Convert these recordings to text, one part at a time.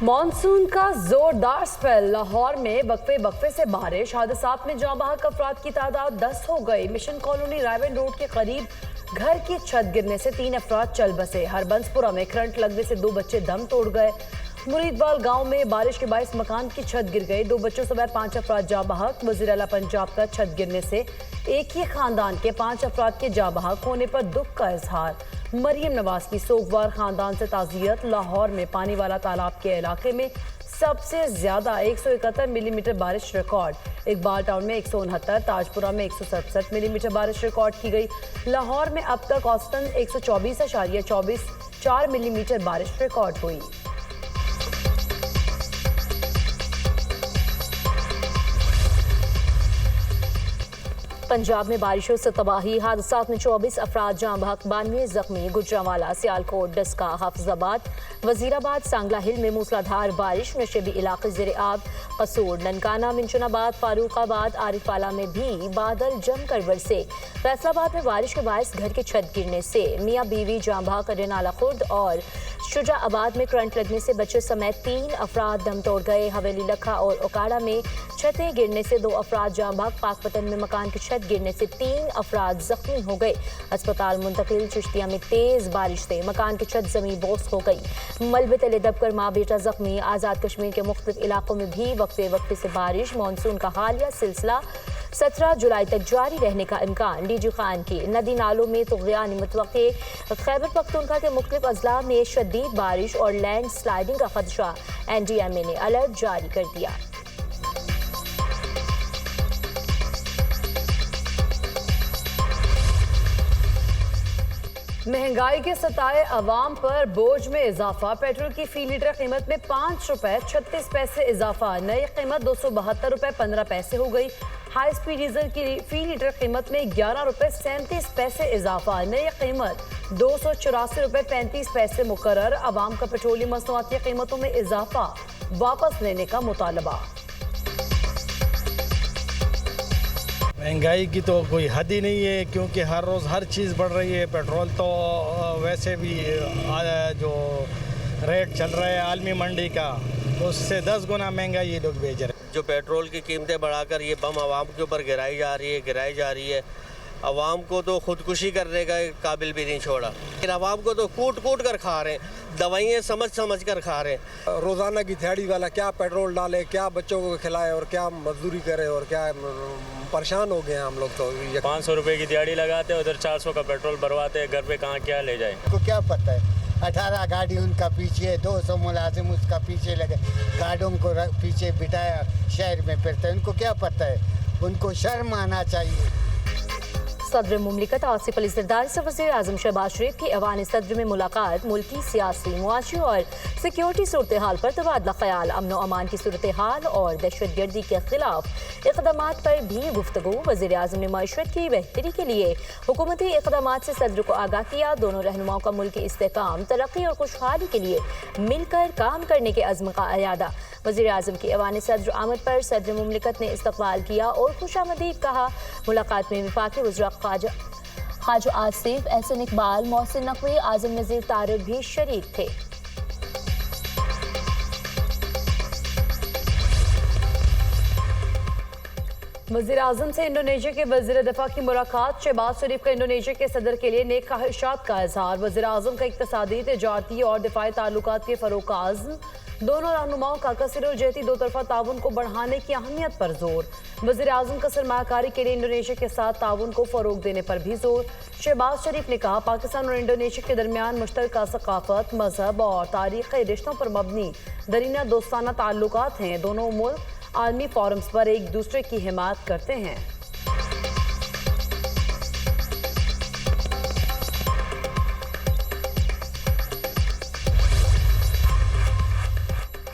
Monsoon का जोरदार spell. Lahore में वक्फे वक्फे से बारिश, हादसात में जाँ बहक अफराद की तादाद 10 हो गई। मिशन कॉलोनी रायवन रोड के करीब घर की छत गिरने से 3 अफराद चल बसे। हरबंसपुरा में करंट लगने से 2 बच्चे दम तोड़ गए। मुरीदवाल गांव में बारिश के बायस मकान की छत गिर गई। 2 बच्चों सवार 5 अफराद जाँ बहक। वज़ीर आला पंजाब का छत गिरने से एक ही खानदान के 5 अफराद के जाँ बहक होने पर दुख का इजहार। मरियम नवाज की सोगवार खानदान से ताज़ियत। लाहौर में पानी वाला तालाब के इलाके में सबसे ज्यादा 171 मिलीमीटर बारिश रिकॉर्ड। इकबाल टाउन में 169, ताजपुरा में 167 मिलीमीटर बारिश रिकॉर्ड की गई। लाहौर में अब तक औसतन 124.24 मिलीमीटर बारिश रिकॉर्ड हुई। पंजाब में बारिशों से तबाही, हादसात में 24 अफराद जाँ बहक, 92 जख्मी। गुजरांवाला, सियालकोट, डस्का, हाफिजाबाद, वजीराबाद, सांगला हिल में मूसलाधार बारिश। नशेबी इलाके ज़ेरे आब। कसूर, ननकाना, मिंचनाबाद, फारूकाबाद, आरिफाला में भी बादल जमकर बरसे। फैसलाबाद में बारिश के बायस घर की छत गिरने से मियाँ बीवी जाँ बहक। रेनाला खुर्द और शुजाआबाद में करंट लगने से बच्चे समेत 3 अफराद दम तोड़ गए। हवेली लखा और ओकाड़ा में छतें गिरने से 2 अफराद जाँ बहक। पाकपतन में मकान की छत गिरने से 3 अफराद जख्मी हो गए। अस्पताल मुंतकिल। चिश्तिया में तेज बारिश से मकान की छत जमी बोस हो गई। मलबे तले दबकर माँ बेटा जख्मी। आज़ाद कश्मीर के मुख्तलिफ इलाकों में भी वक्फे वक्फे से बारिश। मानसून का हालिया सिलसिला 17 जुलाई तक जारी रहने का इम्कान। डीजी खान की नदी नालों में तुग़यानी मुतवक्के। खैबर पख्तूनख्वा के मुख्तलिफ अजला में शदीद बारिश और लैंड स्लाइडिंग का खदशा। NDMA ने अलर्ट जारी कर दिया। महंगाई के सताए अवाम पर बोझ में इजाफा। पेट्रोल की फी लीटर कीमत में 5 रुपए 36 पैसे इजाफा। नई कीमत 272 रुपए 15 पैसे हो गई। हाई स्पीड डीजल की फी लीटर कीमत में 11 रुपए 37 पैसे इजाफा। नई कीमत 284 रुपए 35 पैसे मुकर्रर। अवाम का पेट्रोलियम मसनूआत की कीमतों में इजाफा वापस लेने का मुतालबा। महंगाई की तो कोई हद ही नहीं है, क्योंकि हर रोज़ हर चीज़ बढ़ रही है। पेट्रोल तो वैसे भी जो रेट चल रहा है आलमी मंडी का, उससे 10 गुना महंगा ये लोग बेच रहे हैं। जो पेट्रोल की कीमतें बढ़ाकर ये बम आवाम के ऊपर गिराई जा रही है। आवाम को तो खुदकुशी करने का काबिल भी नहीं छोड़ा, लेकिन आवाम को तो कूट कूट कर खा रहे हैं, दवाइयाँ समझ समझ कर खा रहे हैं। रोज़ाना की दिहाड़ी वाला क्या पेट्रोल डाले, क्या बच्चों को खिलाए और क्या मजदूरी करे, और क्या परेशान हो गए हैं हम लोग। तो 500 रुपये की दिहाड़ी लगाते हैं, उधर 400 का पेट्रोल भरवाते हैं, घर पे कहाँ क्या ले जाए। उनको क्या पता है, 18 गाड़ी उनका पीछे, 200 मुलाजिम उसका पीछे लगे, गाड़ियों को पीछे बिठाया, शहर में फिरते हैं। उनको क्या पता है, उनको शर्म आना चाहिए। सदर मुमलिकत आसिफ अली जरदारी से वज़ीर आज़म शहबाज शरीफ की ऐवान सदर में मुलाकात। मुल्की सियासी, मुआशी और सिक्योरिटी सूरत हाल पर तबादला ख्याल। अमन व अमान की सूरत हाल और दहशत गर्दी के खिलाफ इक़दामात पर भी गुफ्तगू। वज़ीर आज़म ने मईशत की बेहतरी के लिए हुकूमती इक़दामात से सदर को आगाह किया। दोनों रहनुमाओं का मुल्क की इस्तेहकाम, तरक्की और खुशहाली के लिए मिलकर काम करने के अज़्म का अयादा। वज़ीर आज़म की ऐवान सदर आमद पर सदर मुमलिकत ने इस्तक़बाल किया और खुशामदीद कहा। मुलाकात में वफाकी वज़ीर ख्वाजा आसिफ, एहसन इकबाल, मोहसिन नकवी, आज़म नज़ीर तारिक भी शरीक थे। वज़ीर आज़म से इंडोनेशिया के वज़ीर दफ़ा की मुलाकात। शहबाज शरीफ का इंडोनेशिया के सदर के लिए नेक ख्वाहिशात का इज़हार। वज़ीर आज़म का इक़्तिसादी, तिजारती और दिफाई ताल्लुकात के फ़रोग़ का अज़्म। दोनों रहनुमाओं का कसर और जहती दो तरफा ताउन को बढ़ाने की अहमियत पर जोर। वज़ीर आज़म का सरमायाकारी के लिए इंडोनेशिया के साथ ताउन को फ़रोग़ देने पर भी जोर। शहबाज शरीफ ने कहा, पाकिस्तान और इंडोनेशिया के दरमियान मुश्तरका सकाफ़त, मजहब और तारीख़ी रिश्तों पर मबनी दरीना दोस्ताना ताल्लुकात हैं। दोनों मुल्क आलमी फोरम्स पर एक दूसरे की हिमायत करते हैं।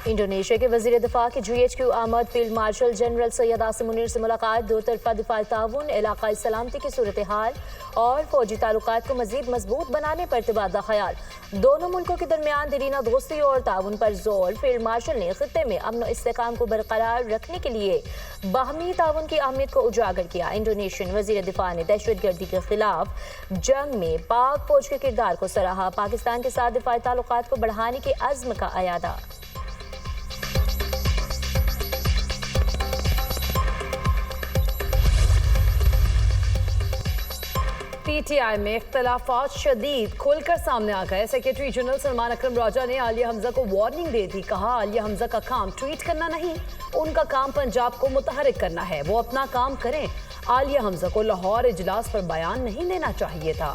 इंडोनेशिया के वज़ीर दिफा के GHQ आमद। Field marshal general Syed Asim Munir से मुलाकात। दो तरफा दिफाई ताउन, इलाकाई सलामती की सूरत हाल और फौजी ताल्लुकात को मज़ीद मजबूत बनाने पर तबादला ख्याल। दोनों मुल्कों के दरमियान दरीना दोस्ती और ताउन पर जोर। फील्ड मार्शल ने खित्ते में अमन और इस्तेहकाम को बरकरार रखने के लिए बाहमी ताउन की अहमियत को उजागर किया। इंडोनेशियन वज़ीर दिफा ने दहशत गर्दी के खिलाफ जंग में पाक फौज के किरदार को सराहा। पाकिस्तान के साथ दिफाई ताल्लुकात को बढ़ाने के अज़्म का अयादा। पीटीआई में इख्तलाफात शदीद खुलकर सामने आ गए। सेक्रेटरी जनरल सलमान अकरम राजा ने आलिया हमजा को वार्निंग दे दी। कहा, आलिया हमजा का काम ट्वीट करना नहीं, उनका काम पंजाब को मुतहरिक करना है, वो अपना काम करें। आलिया हमजा को लाहौर इजलास पर बयान नहीं देना चाहिए था।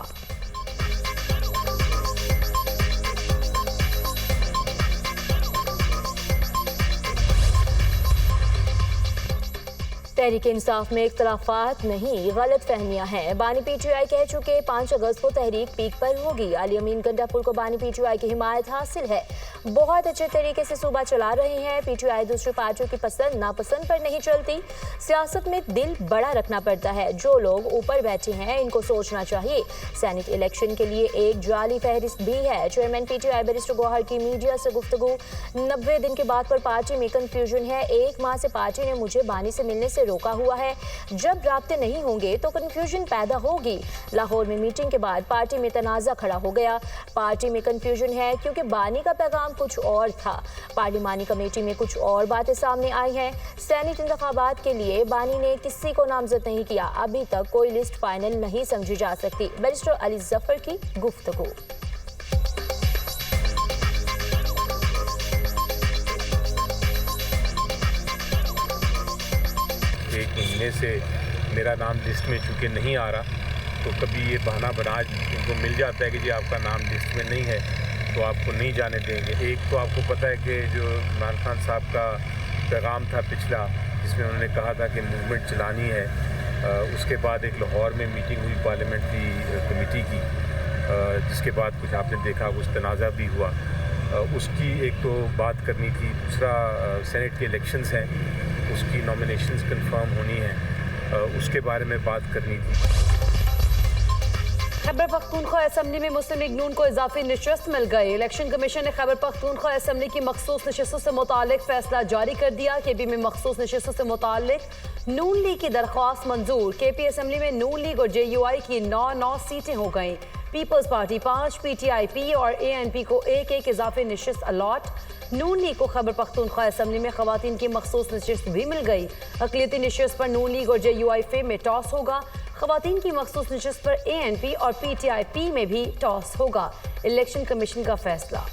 तहरीक इंसाफ में इख्तलाफात नहीं, गलत फहमियाँ हैं। बानी पीटीआई कह चुके 5 अगस्त को तहरीक पीक पर होगी। अली अमीन गंडापुर को बानी पीटीआई की हिमायत हासिल है, बहुत अच्छे तरीके से सूबा चला रहे हैं। पीटीआई दूसरी पार्टियों की पसंद नापसंद पर नहीं चलती। सियासत में दिल बड़ा रखना पड़ता है। जो लोग ऊपर बैठे हैं इनको सोचना चाहिए। सैनिक इलेक्शन के लिए एक जाली फहरिस्त भी है। चेयरमैन पीटीआई बैरिस्टर गौहर की मीडिया से गुफ्तगू। 90 दिन के बाद पर पार्टी में कंफ्यूजन है। 1 माह से पार्टी ने मुझे बानी से मिलने से रोका हुआ है। जब राब्ते नहीं होंगे तो कंफ्यूजन पैदा होगी। लाहौर में मीटिंग के बाद पार्टी में तनाज़ा खड़ा हो गया। पार्टी में कंफ्यूजन है क्योंकि बानी का पैगाम कुछ और था। पार्लिमानी कमेटी में कुछ और बातें सामने आई हैं। सैनिक इंतखाबात के लिए बानी ने किसी को नामजद नहीं किया। अभी तक कोई लिस्ट फाइनल नहीं समझी जा सकती। बैरिस्टर अली जफर की गुफ्तगू। एक महीने से मेरा नाम लिस्ट में चूँकि नहीं आ रहा, तो कभी ये बहाना बना उनको मिल जाता है कि जी आपका नाम लिस्ट में नहीं है तो आपको नहीं जाने देंगे। एक तो आपको पता है कि जो इमरान खान साहब का पैगाम था पिछला, जिसमें उन्होंने कहा था कि मूवमेंट चलानी है, उसके बाद एक लाहौर में मीटिंग हुई पार्लियामेंट्री कमेटी की, जिसके बाद कुछ आपने देखा कुछ तनाज़ा भी हुआ। उसकी एक तो बात करनी थी। दूसरा सेनेट के इलेक्शंस हैं, उसकी नॉमिनेशंस कंफर्म होनी है, उसके बारे में बात करनी थी। खैबर पख्तूनख्वा असेंबली में मुस्लिम लीग नून को इजाफी नशस्त मिल गई। इलेक्शन कमीशन ने खैबर पख्तूनख्वा असेंबली की मखसूस नशस्तों से मुतालिक फैसला जारी कर दिया। केपी में मखसूस नशस्तों से मुतालिक नून लीग की दरख्वास्त मंजूर। केपी असेंबली में नून लीग और JUI की 9 सीटें हो गईं। पीपल्स पार्टी 5, PTIP और ANP को 1 इजाफी नशस्त अलॉट। नून लीग को खैबर पख्तूनख्वा असेंबली में खवातीन की मखसूस नशस्त भी मिल गई। अक़लियती नशस्त पर नून लीग और JUI फेम में टॉस होगा। खवातीन की मखसूस नशस्त पर ANP और PTIP में भी टॉस होगा। इलेक्शन कमीशन का फैसला।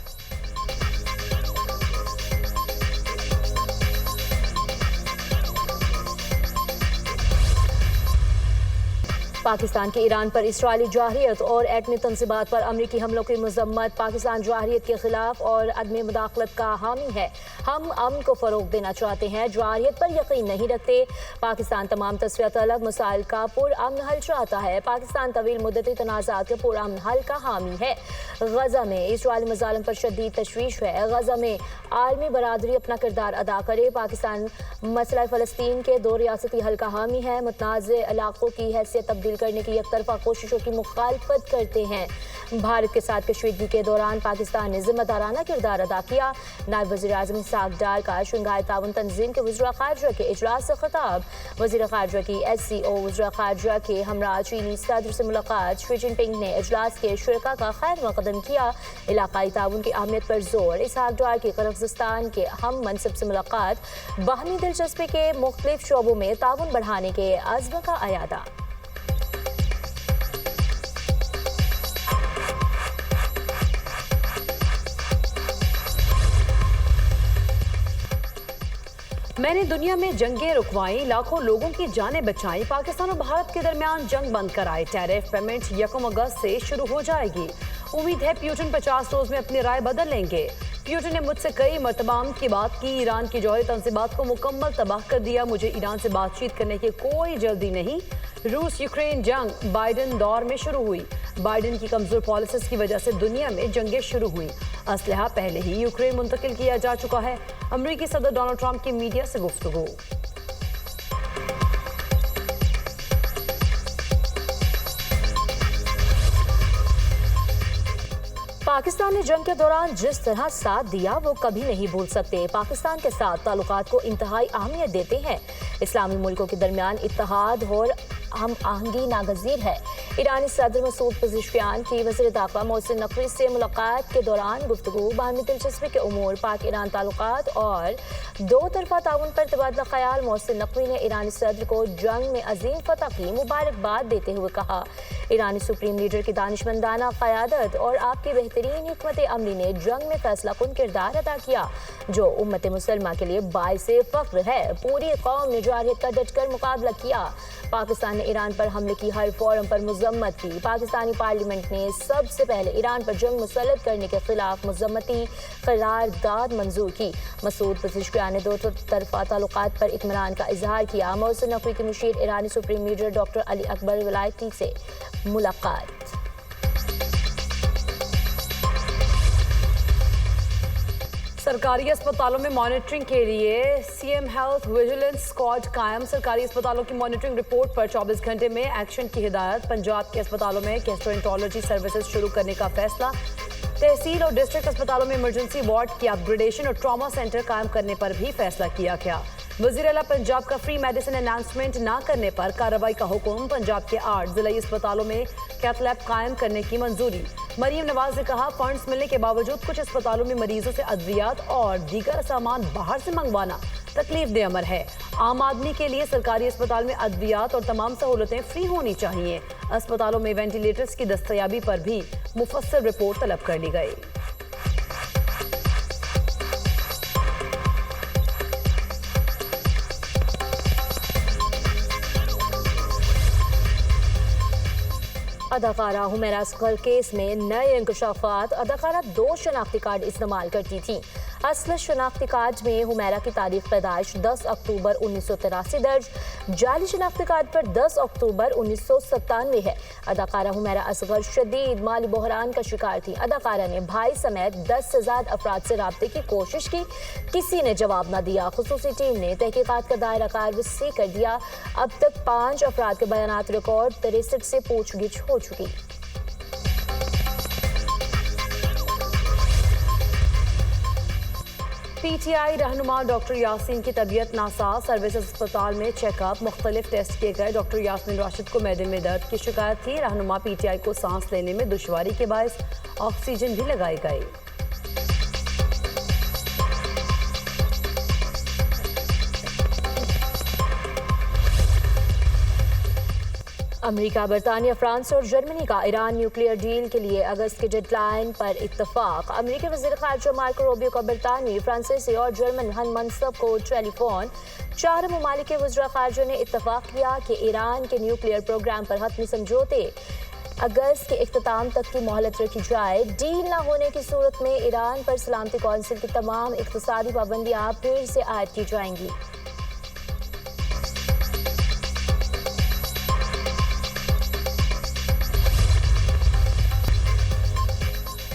पाकिस्तान के ईरान पर इसराइली जाहिरियत और एटमी तंजीबात पर अमरीकी हमलों की मजम्मत। पाकिस्तान जाहिरियत के खिलाफ और अदम मुदाखलत का हामी है। हम अमन को फ़रोग देना चाहते हैं, जाहिरियत पर यकीन नहीं रखते। पाकिस्तान तमाम तस्वीर तलब मसाइल का पुरअमन हल चाहता है। पाकिस्तान तवील मुद्दती तनाज़ात के पुरअमन हल का हामी है। गजा में इसराइली मज़ालिम पर शदीद तशवीश है। गजा में आलमी बरादरी अपना किरदार अदा करे। पाकिस्तान मसला फ़लस्तीन के 2 रियासती हल का हामी है। मुतनाज़ इलाक़ों की हैसियत तब्दील करने की एकतरफा कोशिशों की मुखालफत करते हैं। भारत के साथ कशीदगी के दौरान पाकिस्तान ने जिम्मेदाराना किरदार अदा किया। नायब वज़ीर आज़म इसहाक़ डार का शंघाई ताउन तंजीम के वज़ीर ख़ारजा के इजलास से खिताब। वज़ीर ख़ारजा की SCO वज़ीर ख़ारजा के हमरा चीनी सदर से मुलाकात। शी जिनपिंग ने इजलास के शुरका का खैर मक़दम किया। इलाक़ाई ताउन की अहमियत पर जोर। इसहाक़ डार की क़ज़ाक़िस्तान के हम मनसब से मुलाकात। बाहमी दिलचस्पी के मुख्तलिफ शोबों में ताउन बढ़ाने के अज़्म का अयादा। मैंने दुनिया में जंगें रुकवाई, लाखों लोगों की जानें बचाई। पाकिस्तान और भारत के दरमियान जंग बंद कराई। टैरिफ पेमेंट 1 अगस्त से शुरू हो जाएगी। उम्मीद है प्यूटन 50 रोज में अपनी राय बदल लेंगे। प्यूटन ने मुझसे कई मरतबा की बात की। ईरान की जौहरी तंजीबात को मुकम्मल तबाह कर दिया। मुझे ईरान से बातचीत करने की कोई जल्दी नहीं। रूस यूक्रेन जंग बाइडन दौर में शुरू हुई। बाइडन की कमजोर पॉलिसीज की वजह से दुनिया में जंगें शुरू हुई। असलहा पहले ही यूक्रेन मुंतकिल किया जा चुका है। अमेरिकी सदर डोनाल्ड ट्रंप की मीडिया से गुफ्तगू। पाकिस्तान ने जंग के दौरान जिस तरह साथ दिया वो कभी नहीं भूल सकते। पाकिस्तान के साथ ताल्लुकात को इंतहाई अहमियत देते हैं। इस्लामी मुल्कों के दरमियान इत्तेहाद और हम आहंगी नागजीर है। ईरानी सदर मसूद पज़ेश्कियान की वज़ीर दाखिला मोहसिन नकवी से मुलाकात के दौरान गुफ्तगू बाहमी दिलचस्पी के उमूर, पाक ईरान ताल्लुकात और दो तरफा ताउन पर तबादला ख्याल। मोहसिन नकवी ने ईरानी सदर को जंग में अजीम फतह की मुबारकबाद देते हुए कहा, ईरानी सुप्रीम लीडर की दानिशमंदाना क़यादत और आपकी बेहतरीन हिकमत अमली ने जंग में फैसला कुन किरदार अदा किया, जो उम्मत मुसलमा के लिए बाइसे फ़ख्र है। पूरी कौम ने जारहियत का डटकर मुकाबला किया। पाकिस्तान ने ईरान पर हमले की हर फोरम पर मजम्मत की। पाकिस्तानी पार्लियामेंट ने सबसे पहले ईरान पर जंग मुसल्लत करने के खिलाफ मजम्मती करारदाद मंजूर की। मसूद पज़ेश्कियान ने दो तरफा ताल्लुकात पर इत्मीनान का इजहार किया। मोहसिन नकवी की मुशीर ईरानी supreme leader doctor Ali Akbar Velayati से मुलाकात। सरकारी अस्पतालों में मॉनिटरिंग के लिए सीएम हेल्थ विजिलेंस स्क्वाड कायम। सरकारी अस्पतालों की मॉनिटरिंग रिपोर्ट पर 24 घंटे में एक्शन की हिदायत। पंजाब के अस्पतालों में गैस्ट्रोएंटरोलॉजी सर्विसेज शुरू करने का फैसला। तहसील और डिस्ट्रिक्ट अस्पतालों में इमरजेंसी वार्ड की अपग्रेडेशन और ट्रॉमा सेंटर कायम करने पर भी फैसला किया गया। वज़ीर आला पंजाब का फ्री मेडिसिन अनाउंसमेंट न करने पर कार्रवाई का हुक्म। पंजाब के 8 जिलाई अस्पतालों में कैथ लैब कायम करने की मंजूरी। मरीम नवाज ने कहा, फंड्स मिलने के बावजूद कुछ अस्पतालों में मरीजों से अद्वियात और दीगर सामान बाहर से मंगवाना तकलीफ दे अमर है। आम आदमी के लिए सरकारी अस्पताल में अद्वियात और तमाम सहूलतें फ्री होनी चाहिए। अस्पतालों में वेंटिलेटर्स की दस्तयाबी पर भी मुफस्सल रिपोर्ट तलब कर ली गई। अदाकारा हुमैरा असगर केस में नए इंकशाफात। अदाकारा 2 शनाख्ती कार्ड इस्तेमाल करती थी। असल शनाख्ती कार्ड में हुमैरा की तारीख पैदाइश 10 अक्टूबर 1983 दर्ज, जाली शनाख्ती कार्ड पर 10 अक्टूबर 1997 है। अदाकारा हुमैरा असगर शदीद माली बहरान का शिकार थी। अदाकारा ने भाई समेत 10 से ज़्यादा अफराद से राब्ते की कोशिश की, किसी ने जवाब न दिया। खुसूसी टीम ने तहकीकात का दायरा कार वसी कर दिया। अब तक 5 अफराद के बयानात रिकॉर्ड, 63 से पूछगिछ हो चुकी। पीटीआई रहनुमा डॉक्टर यासीन की तबीयत नासाज। सर्विसेज अस्पताल में चेकअप, मुख्तलिफ टेस्ट किए गए। डॉक्टर यासीन राशिद को मैदे में दर्द की शिकायत थी। रहनुमा पीटीआई को सांस लेने में दुश्वारी के बायस ऑक्सीजन भी लगाई गई। अमेरिका, बरतानिया, फ्रांस और जर्मनी का ईरान न्यूक्लियर डील के लिए अगस्त के डेडलाइन पर इत्तफाक। अमेरिकी वज़ीर ख़ारिजा मार्को रूबियो का बरतानवी, फ्रांसीसी और जर्मन हम मनसब को टेलीफोन। 4 ममालिक के वज़ीर ख़ारिजा ने इत्तफाक किया कि ईरान के न्यूक्लियर प्रोग्राम पर हतमी समझौते अगस्त के इख्तिताम तक की मोहलत रखी जाए। डील न होने की सूरत में ईरान पर सलामती कौंसिल की तमाम इक़्तिसादी पाबंदियाँ फिर से आयद की जाएंगी।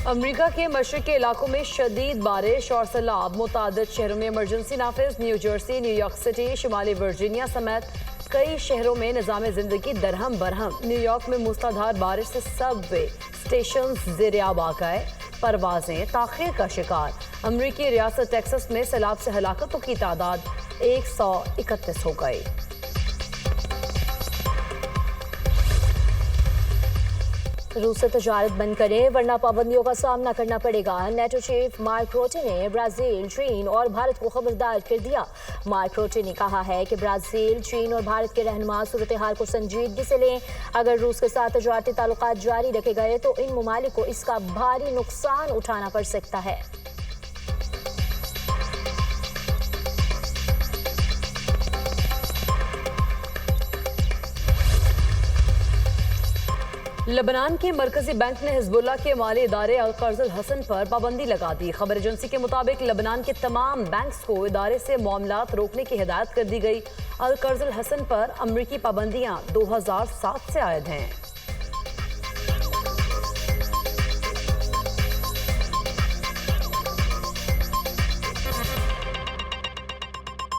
अमेरिका के मशरक़ी इलाकों में शदीद बारिश और सैलाब। मुतादिद शहरों में इमरजेंसी नाफिज। न्यू जर्सी, न्यूयॉर्क सिटी, शिमाली वर्जीनिया समेत कई शहरों में निज़ाम ज़िंदगी दरहम बरहम। न्यूयॉर्क में मूसलाधार बारिश से सबवे स्टेशन ज़ेर-ए-आब आ गए, परवाजें ताख़ीर का शिकार। अमेरिकी रियासत टेक्सास में सैलाब से हलाकतों की तादाद 131 हो गई। रूस से तजारत बंद करें वरना पाबंदियों का सामना करना पड़ेगा। नेटो चीफ मार्क रूटे ने ब्राज़ील, चीन और भारत को खबरदार कर दिया। मार्क रूटे ने कहा है कि ब्राज़ील, चीन और भारत के रहनुमा सूरत हाल को संजीदगी से लें। अगर रूस के साथ तजारती ताल्लुकात जारी रखे गए तो इन ममालिक को इसका भारी नुकसान उठाना पड़ सकता है। लेबनान के मरकजी बैंक ने हिजबुल्लाह के माली इदारे अल-कर्ज़ल हसन पर पाबंदी लगा दी। खबर एजेंसी के मुताबिक लेबनान के तमाम बैंक्स को इदारे से मामलात रोकने की हिदायत कर दी गई। अल-कर्ज़ल हसन पर अमरीकी पाबंदियां 2007 से आयद हैं।